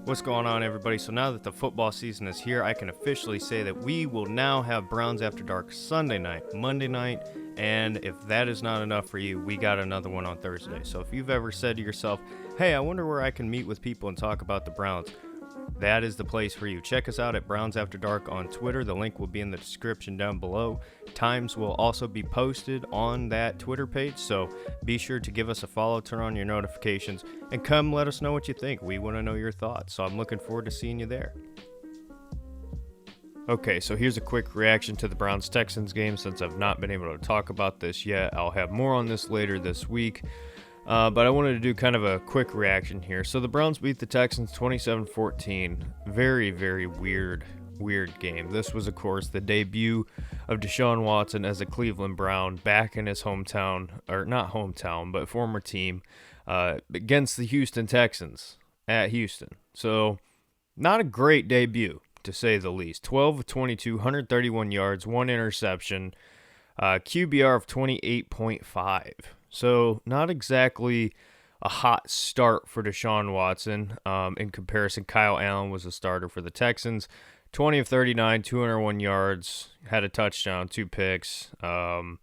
What's going on, everybody? So now that the football season is here, I can officially say that we will now have Browns After Dark Sunday night, Monday night, and if that is not enough for you, we got another one on Thursday. So if you've ever said to yourself, hey, I wonder where I can meet with people and talk about the Browns, that is the place for you. Check us out at Browns After Dark on Twitter. The link will be in the description down below. Times will also be posted on that Twitter page, so be sure to give us a follow, turn on your notifications, and come let us know what you think. We want to know your thoughts, so I'm looking forward to seeing you there. Okay, so here's a quick reaction to the Browns-Texans game since I've not been able to talk about this yet. I'll have more on this later this week. But I wanted to do kind of a quick reaction here. So the Browns beat the Texans 27-14. Very, very weird game. This was, of course, the debut of Deshaun Watson as a Cleveland Brown back in his hometown, or not hometown, but former team, against the Houston Texans at Houston. So not a great debut, to say the least. 12 of 22, 131 yards, one interception, QBR of 28.5. So not exactly a hot start for Deshaun Watson. In comparison, Kyle Allen was a starter for the Texans. 20 of 39, 201 yards, had a touchdown, 2 picks. Now,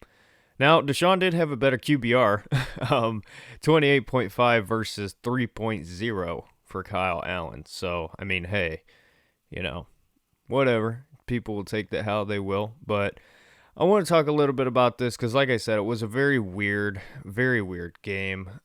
Deshaun did have a better QBR, 28.5 versus 3.0 for Kyle Allen. So, I mean, hey, whatever. People will take that how they will, but I want to talk a little bit about this because, like I said, it was a very weird game.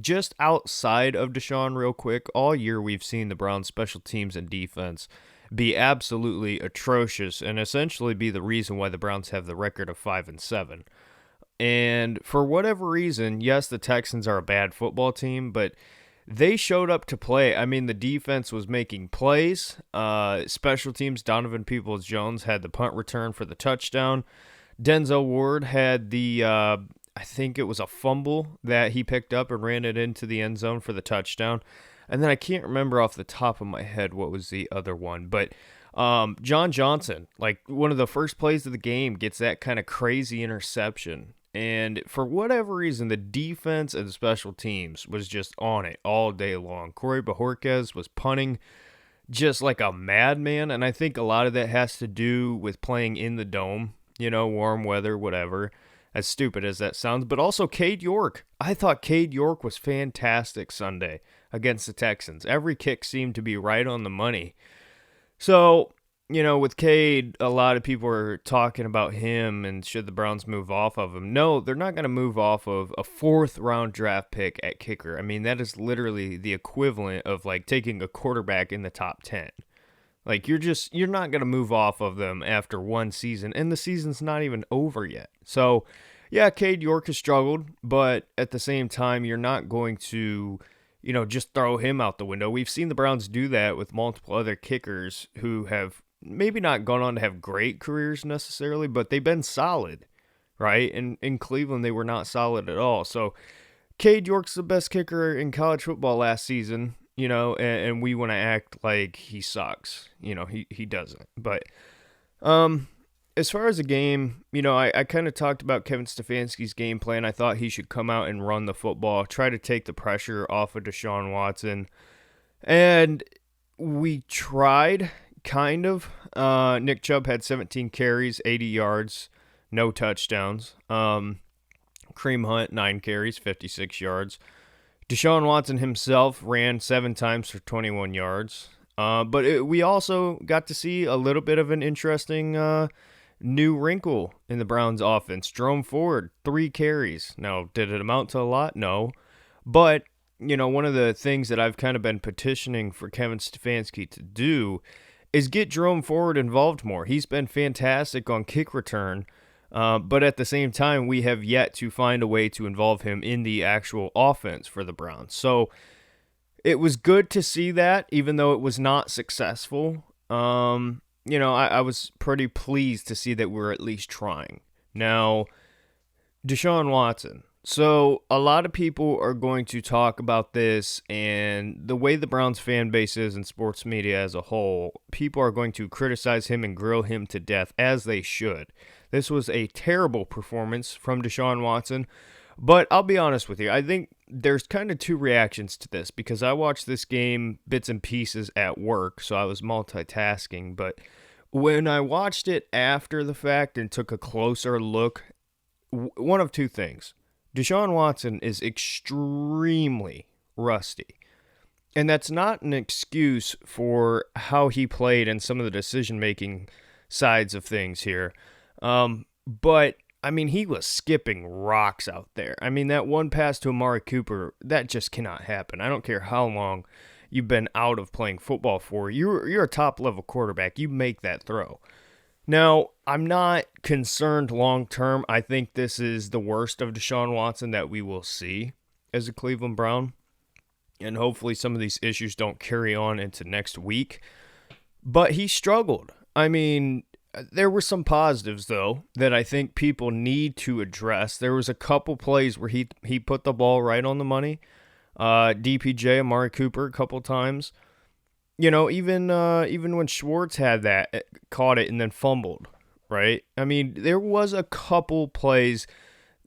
Just outside of Deshaun real quick, all year we've seen the Browns' special teams and defense be absolutely atrocious and essentially be the reason why the Browns have the record of 5-7. And for whatever reason, yes, the Texans are a bad football team, but they showed up to play. I mean, the defense was making plays. Special teams, Donovan Peoples-Jones had the punt return for the touchdown. Denzel Ward had the, I think it was a fumble that he picked up and ran it into the end zone for the touchdown. And then I can't remember off the top of my head what was the other one. But John Johnson, like one of the first plays of the game, gets that kind of crazy interception. And for whatever reason, the defense and special teams was just on it all day long. Corey Bojorquez was punting just like a madman, and I think a lot of that has to do with playing in the dome, warm weather, whatever, as stupid as that sounds. But also Cade York. I thought Cade York was fantastic Sunday against the Texans. Every kick seemed to be right on the money. So, with Cade, a lot of people are talking about him and should the Browns move off of him. No, they're not going to move off of a 4th-round draft pick at kicker. I mean, that is literally the equivalent of, like, taking a quarterback in the top 10. Like, you're not going to move off of them after one season, and the season's not even over yet. So, yeah, Cade York has struggled, but at the same time, you're not going to just throw him out the window. We've seen the Browns do that with multiple other kickers who have maybe not gone on to have great careers necessarily, but they've been solid, right? And in Cleveland, they were not solid at all. So Cade York's the best kicker in college football last season, and we want to act like he sucks. He doesn't. But as far as the game, I kind of talked about Kevin Stefanski's game plan. I thought he should come out and run the football, try to take the pressure off of Deshaun Watson. And we tried, kind of. Nick Chubb had 17 carries, 80 yards, no touchdowns. Kareem Hunt, 9 carries, 56 yards. Deshaun Watson himself ran 7 times for 21 yards. But we also got to see a little bit of an interesting new wrinkle in the Browns offense. Jerome Ford, 3 carries. Now, did it amount to a lot? No. But, one of the things that I've kind of been petitioning for Kevin Stefanski to do is get Jerome Ford involved more. He's been fantastic on kick return, but at the same time, we have yet to find a way to involve him in the actual offense for the Browns. So it was good to see that, even though it was not successful. I was pretty pleased to see that we're at least trying. Now, Deshaun Watson. So a lot of people are going to talk about this, and the way the Browns fan base is and sports media as a whole, people are going to criticize him and grill him to death, as they should. This was a terrible performance from Deshaun Watson, But I'll be honest with you. I think there's kind of two reactions to this because I watched this game bits and pieces at work, so I was multitasking. But when I watched it after the fact and took a closer look, one of two things. Deshaun Watson is extremely rusty. And that's not an excuse for how he played and some of the decision-making sides of things here. But, I mean, he was skipping rocks out there. I mean, that one pass to Amari Cooper, that just cannot happen. I don't care how long you've been out of playing football for. You're a top-level quarterback. You make that throw. Now, I'm not concerned long-term. I think this is the worst of Deshaun Watson that we will see as a Cleveland Brown. And hopefully some of these issues don't carry on into next week. But he struggled. I mean, there were some positives, though, that I think people need to address. There was a couple plays where he put the ball right on the money. DPJ, Amari Cooper, a couple times. You know, even when Schwartz had that, caught it and then fumbled, right? I mean, there was a couple plays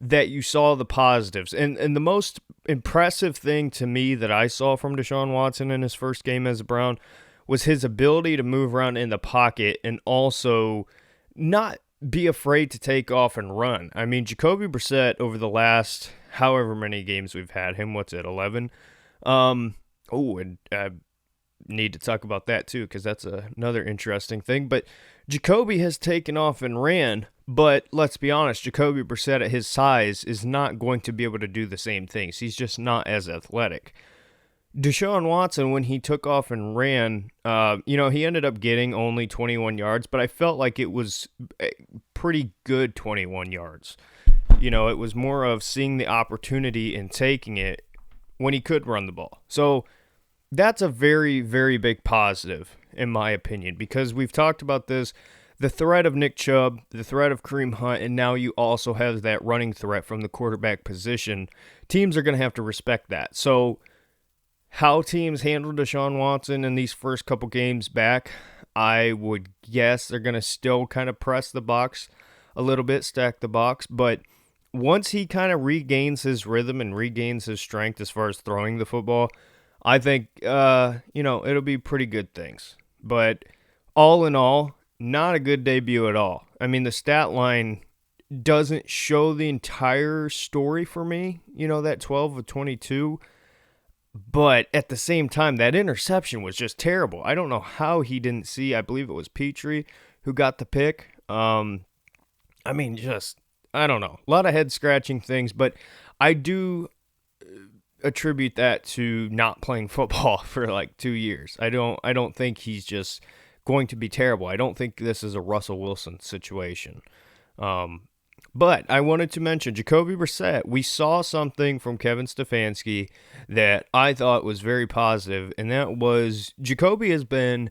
that you saw the positives. And the most impressive thing to me that I saw from Deshaun Watson in his first game as a Brown was his ability to move around in the pocket and also not be afraid to take off and run. I mean, Jacoby Brissett over the last however many games we've had him, 11? Need to talk about that too because that's another interesting thing. But Jacoby has taken off and ran, but let's be honest, Jacoby Brissett at his size is not going to be able to do the same things. He's just not as athletic. Deshaun Watson, when he took off and ran, he ended up getting only 21 yards, but I felt like it was a pretty good 21 yards. You know, it was more of seeing the opportunity and taking it when he could run the ball. So that's a very, very big positive, in my opinion, because we've talked about this, the threat of Nick Chubb, the threat of Kareem Hunt, and now you also have that running threat from the quarterback position. Teams are going to have to respect that. So how teams handle Deshaun Watson in these first couple games back, I would guess they're going to still kind of press the box a little bit, stack the box, but once he kind of regains his rhythm and regains his strength as far as throwing the football, I think, it'll be pretty good things. But all in all, not a good debut at all. I mean, the stat line doesn't show the entire story for me, that 12 of 22. But at the same time, that interception was just terrible. I don't know how he didn't see, I believe it was Petrie who got the pick. I don't know. A lot of head-scratching things, but I do attribute that to not playing football for like 2 years. I don't think he's just going to be terrible. I don't think this is a Russell Wilson situation. But I wanted to mention Jacoby Brissett. We saw something from Kevin Stefanski that I thought was very positive, and that was Jacoby has been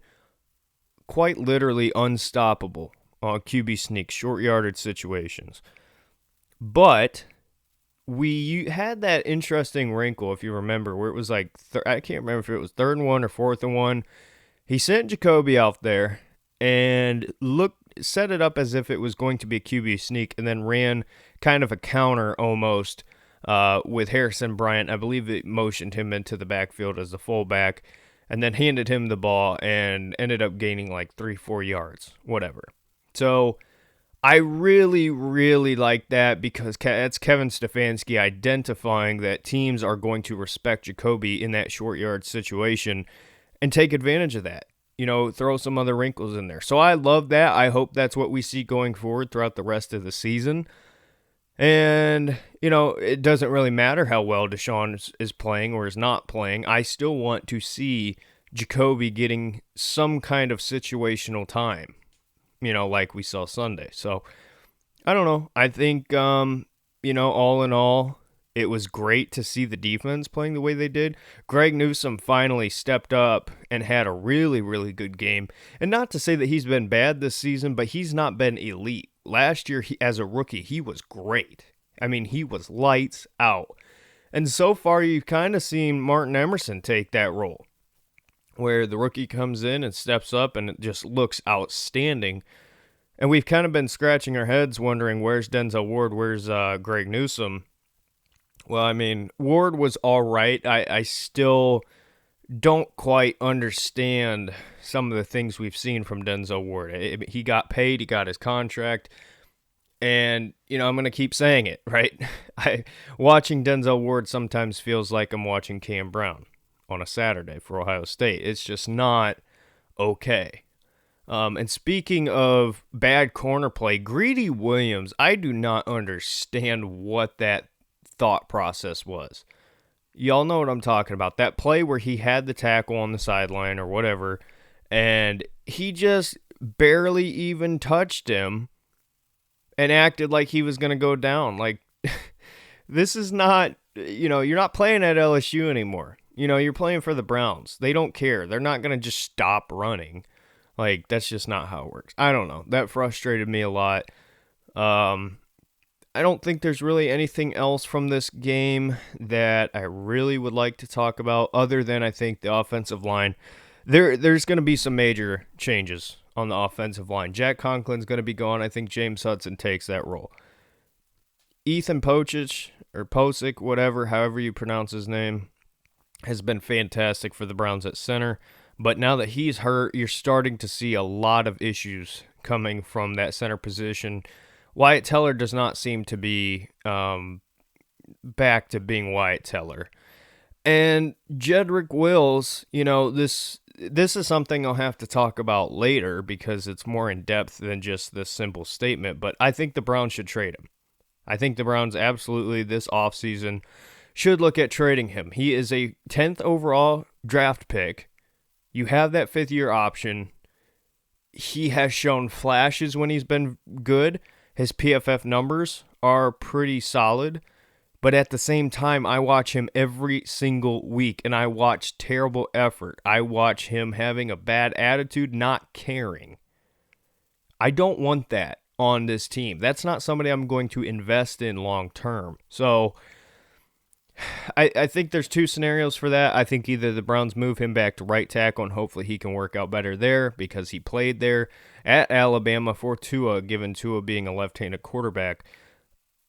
quite literally unstoppable on QB sneak, short yardage situations. But we had that interesting wrinkle, if you remember, where it was like, I can't remember if it was 3rd and 1 or 4th and 1. He sent Jacoby out there and set it up as if it was going to be a QB sneak and then ran kind of a counter almost with Harrison Bryant. I believe it motioned him into the backfield as the fullback and then handed him the ball and ended up gaining like 3-4 yards, whatever. So I really, really like that because that's Kevin Stefanski identifying that teams are going to respect Jacoby in that short yard situation and take advantage of that. Throw some other wrinkles in there. So I love that. I hope that's what we see going forward throughout the rest of the season. And, it doesn't really matter how well Deshaun is playing or is not playing. I still want to see Jacoby getting some kind of situational time. Like we saw Sunday. So, I don't know. I think, all in all, it was great to see the defense playing the way they did. Greg Newsome finally stepped up and had a really, really good game. And not to say that he's been bad this season, but he's not been elite. Last year, as a rookie, he was great. I mean, he was lights out. And so far, you've kind of seen Martin Emerson take that role, where the rookie comes in and steps up and it just looks outstanding. And we've kind of been scratching our heads wondering, where's Denzel Ward, where's Greg Newsome? Well, I mean, Ward was all right. I still don't quite understand some of the things we've seen from Denzel Ward. He got paid, he got his contract, and, I'm going to keep saying it, right? Watching Denzel Ward sometimes feels like I'm watching Cam Brown on a Saturday for Ohio State. It's just not okay. And speaking of bad corner play, Greedy Williams, I do not understand what that thought process was. Y'all know what I'm talking about. That play where he had the tackle on the sideline or whatever, and he just barely even touched him and acted like he was going to go down. Like, this is not, you're not playing at LSU anymore. You're playing for the Browns. They don't care. They're not going to just stop running. Like, that's just not how it works. I don't know. That frustrated me a lot. I don't think there's really anything else from this game that I really would like to talk about other than I think the offensive line. There's going to be some major changes on the offensive line. Jack Conklin's going to be gone. I think James Hudson takes that role. Ethan Pocic, or Posick, whatever, however you pronounce his name, has been fantastic for the Browns at center. But now that he's hurt, you're starting to see a lot of issues coming from that center position. Wyatt Teller does not seem to be back to being Wyatt Teller. And Jedrick Wills, this is something I'll have to talk about later because it's more in depth than just this simple statement, but I think the Browns should trade him. I think the Browns absolutely this offseason should look at trading him. He is a 10th overall draft pick. You have that 5th-year option. He has shown flashes when he's been good. His PFF numbers are pretty solid. But at the same time, I watch him every single week, and I watch terrible effort. I watch him having a bad attitude, not caring. I don't want that on this team. That's not somebody I'm going to invest in long term. So I think there's two scenarios for that. I think either the Browns move him back to right tackle, and hopefully he can work out better there because he played there at Alabama for Tua, given Tua being a left-handed quarterback.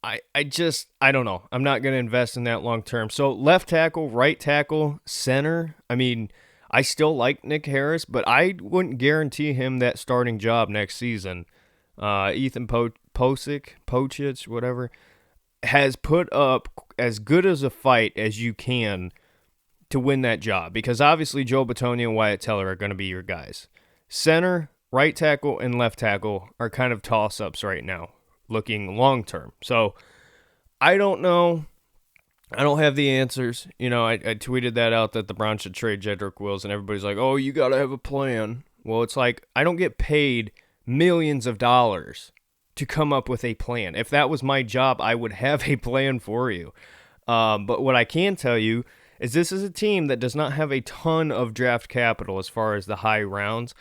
I don't know. I'm not going to invest in that long term. So left tackle, right tackle, center. I mean, I still like Nick Harris, but I wouldn't guarantee him that starting job next season. Ethan Pocic, whatever, has put up as good as a fight as you can to win that job because obviously Joe Bitonio and Wyatt Teller are going to be your guys. Center, right tackle, and left tackle are kind of toss-ups right now, looking long-term. So, I don't know. I don't have the answers. I tweeted that out that the Browns should trade Jedrick Wills, and everybody's like, oh, you got to have a plan. Well, it's like, I don't get paid millions of dollars to come up with a plan. If that was my job, I would have a plan for you. But what I can tell you is this is a team that does not have a ton of draft capital as far as the high rounds.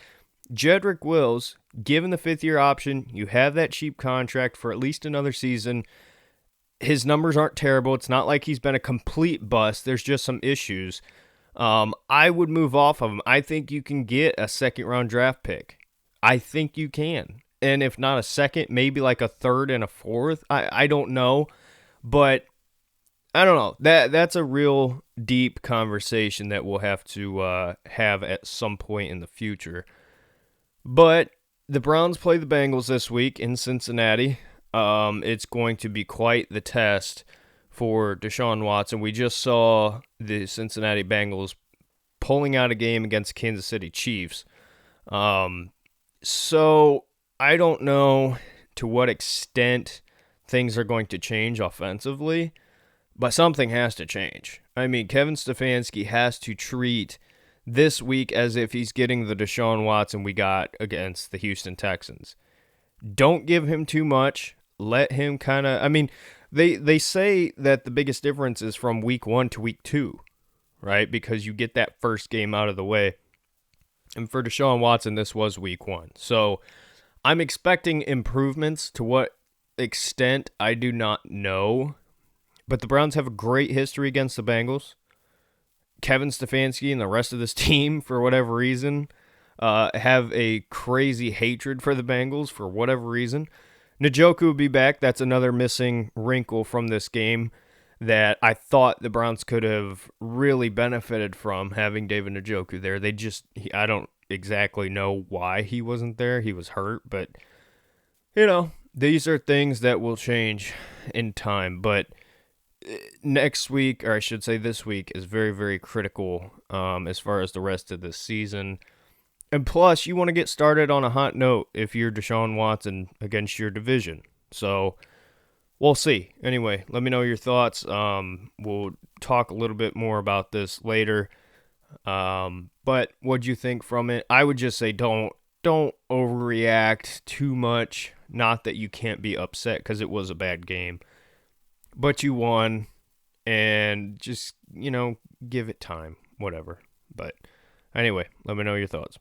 Jedrick Wills, given the 5th-year option, you have that cheap contract for at least another season. His numbers aren't terrible. It's not like he's been a complete bust. There's just some issues. I would move off of him. I think you can get a second-round draft pick. I think you can. And if not a second, maybe like a 3rd and a 4th. I don't know. But I don't know. That's a real deep conversation that we'll have to have at some point in the future. But the Browns play the Bengals this week in Cincinnati. It's going to be quite the test for Deshaun Watson. We just saw the Cincinnati Bengals pulling out a game against Kansas City Chiefs. So I don't know to what extent things are going to change offensively, but something has to change. I mean, Kevin Stefanski has to treat this week as if he's getting the Deshaun Watson we got against the Houston Texans. Don't give him too much. Let him kind of, I mean, they say that the biggest difference is from week 1 to week 2, right? Because you get that first game out of the way. And for Deshaun Watson, this was week 1. So I'm expecting improvements. To what extent, I do not know. But the Browns have a great history against the Bengals. Kevin Stefanski and the rest of this team, for whatever reason, have a crazy hatred for the Bengals for whatever reason. Njoku will be back. That's another missing wrinkle from this game. that I thought the Browns could have really benefited from having David Njoku there. I don't exactly know why he wasn't there. He was hurt, but these are things that will change in time. But next week, or I should say this week, is very, very critical as far as the rest of the season. And plus, you want to get started on a hot note if you're Deshaun Watson against your division. So we'll see. Anyway, let me know your thoughts. We'll talk a little bit more about this later. But what'd you think from it? I would just say don't overreact too much. Not that you can't be upset because it was a bad game, but you won, and just give it time, whatever. But anyway, let me know your thoughts.